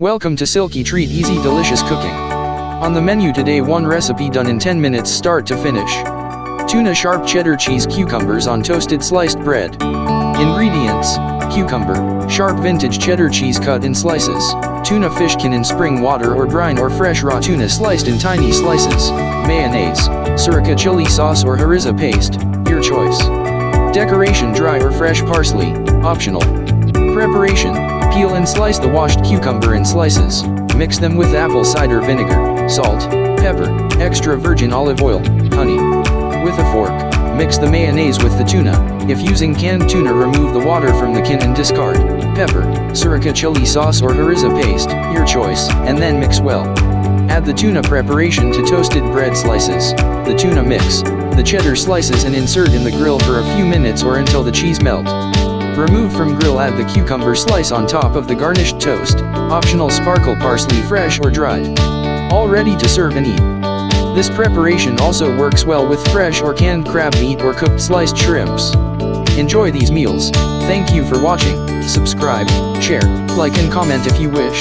Welcome to Silkytreat Easy Delicious Cooking. On the menu today, one recipe done in 10 minutes start to finish. Tuna sharp cheddar cheese cucumbers on toasted sliced bread. Ingredients: cucumber, sharp vintage cheddar cheese cut in slices, tuna fishkin in spring water or brine or fresh raw tuna sliced in tiny slices, mayonnaise, Siracha chili sauce or Harrisa paste, your choice. Decoration: dry or fresh parsley, optional. Preparation: peel and slice the washed cucumber in slices, mix them with apple cider vinegar, salt, pepper, extra virgin olive oil, honey. With a fork, mix the mayonnaise with the tuna. If using canned tuna, remove the water from the can and discard. Pepper, Siracha chili sauce or Harrisa paste, your choice, and then mix well. Add the tuna preparation to toasted bread slices, the tuna mix, the cheddar slices and insert in the grill for a few minutes or until the cheese melt. Remove from grill, add the cucumber slice on top of the garnished toast, optional sparkle parsley fresh or dried. All ready to serve and eat. This preparation also works well with fresh or canned crab meat or cooked sliced shrimps. Enjoy these meals. Thank you for watching. Subscribe, share, like and comment if you wish.